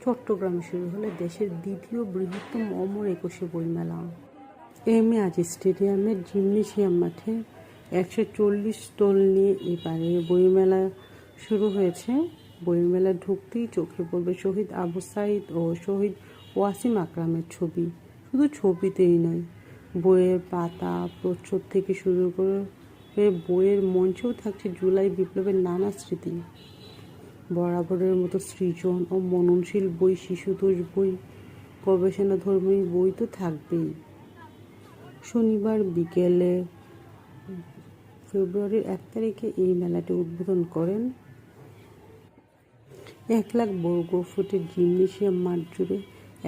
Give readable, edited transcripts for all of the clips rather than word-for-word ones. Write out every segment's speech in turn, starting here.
চট্টগ্রামে শুরু হলো দেশের দ্বিতীয় বৃহত্তম অমর একুশে বইমেলা। এম এ আজিজ স্টেডিয়ামের জিমনেশিয়াম মাঠে 140 স্টল নিয়ে এবারে বইমেলা শুরু হয়েছে। বইমেলা ঢুকতেই চোখে পড়বে শহীদ আবু সাঈদ ও শহীদ ওয়াসিম আকরামের ছবি। শুধু ছবিতেই নয়, বইয়ের পাতা, প্রচ্ছদ থেকে শুরু করে বইয়ের মঞ্চেও থাকছে জুলাই বিপ্লবের নানা স্মৃতি। বরাবরের মতো সৃজন ও মননশীল বই, শিশুতোষ বই, গবেষণাধর্মী বই তো থাকবেই। শনিবার বিকেলে ফেব্রুয়ারির 1 তারিখে এই মেলাটি উদ্বোধন করেন। 1 লাখ বর্গফুটের জিমনেশিয়াম মাঠ জুড়ে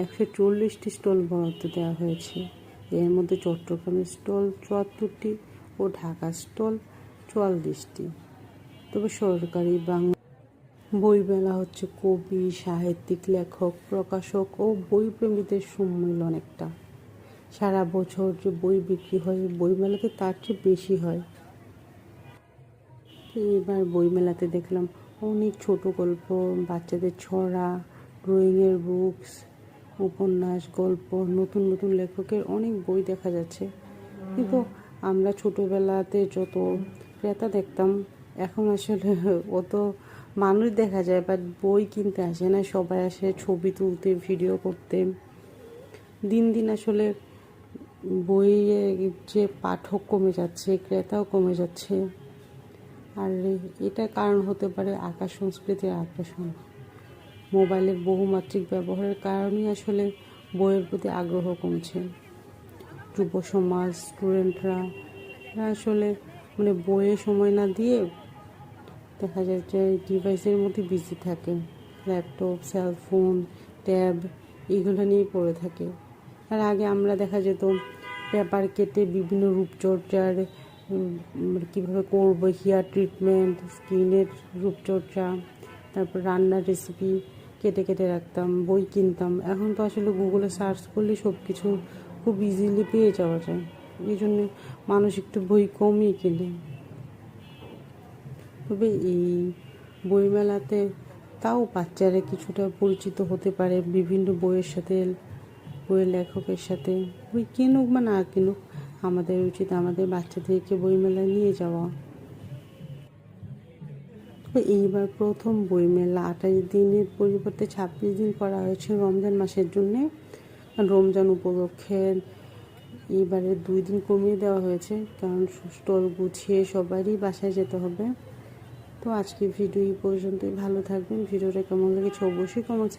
140টি স্টল বরাদ্দ দেওয়া হয়েছে। এর মধ্যে চট্টগ্রামের স্টল 74টি ও ঢাকার স্টল 44টি। তবে সরকারি বাংলা বইমেলা হচ্ছে কবি, সাহিত্যিক, লেখক, প্রকাশক ও বইপ্রেমীদের সম্মিলন একটা। সারা বছর যে বই বিক্রি হয়, বইমেলাতে তার চেয়ে বেশি হয়। এবার বইমেলাতে দেখলাম অনেক ছোট গল্প, বাচ্চাদের ছড়া, ড্রয়িংয়ের বুকস, উপন্যাস, গল্প, নতুন নতুন লেখকের অনেক বই দেখা যাচ্ছে। কিন্তু আমরা ছোটোবেলাতে যত ক্রেতা দেখতাম, এখন আসলে অত মানুষ দেখা যায়, বাট বই কিনতে আসে না। সবাই আসে ছবি তুলতে, ভিডিও করতে। দিন দিন আসলে বইয়ের যে পাঠক কমে যাচ্ছে, ক্রেতাও কমে যাচ্ছে। আর এটার কারণ হতে পারে আকাশ সংস্কৃতির আকর্ষণ। মোবাইলের বহুমাত্রিক ব্যবহারের কারণেই আসলে বইয়ের প্রতি আগ্রহ কমছে। যুব সমাজ, স্টুডেন্টরা আসলে বইয়ে সময় না দিয়ে দেখা যায় যে ডিভাইসের মধ্যে বিজি থাকে। ল্যাপটপ, সেলফোন, ট্যাব এগুলো নিয়েই পড়ে থাকে। আর আগে আমরা দেখা যেত পেপার কেটে বিভিন্ন রূপচর্চার কীভাবে করবো, হেয়ার ট্রিটমেন্ট, স্কিনের রূপচর্চা, তারপর রান্নার রেসিপি কেটে কেটে রাখতাম, বই কিনতাম। এখন তো আসলে গুগলে সার্চ করলে সব কিছু খুব ইজিলি পেয়ে যাওয়া যায়। এই জন্যে মানুষ একটু বই কমই কিনে। তবে এই বইমেলাতে তাও বাচ্চারা কিছুটা পরিচিত হতে পারে বিভিন্ন বইয়ের সাথে, বইয়ের লেখকের সাথে। বই কিনুক বা না কিনুক, আমাদের উচিত আমাদের বাচ্চাদেরকে বইমেলায় নিয়ে যাওয়া। তবে এইবার প্রথম বইমেলা 28 দিনের পরিবর্তে 26 দিন করা হয়েছে রমজান মাসের জন্যে। রমজান উপলক্ষে এইবারে 2 দিন কমিয়ে দেওয়া হয়েছে, কারণ স্টল গুছিয়ে সবারই বাসায় যেতে হবে। তো আজকে ভিডিও এই পর্যন্তই। ভালো থাকবেন। ভিডিওটা কেমন লেগেছে অবশ্যই কমেন্ট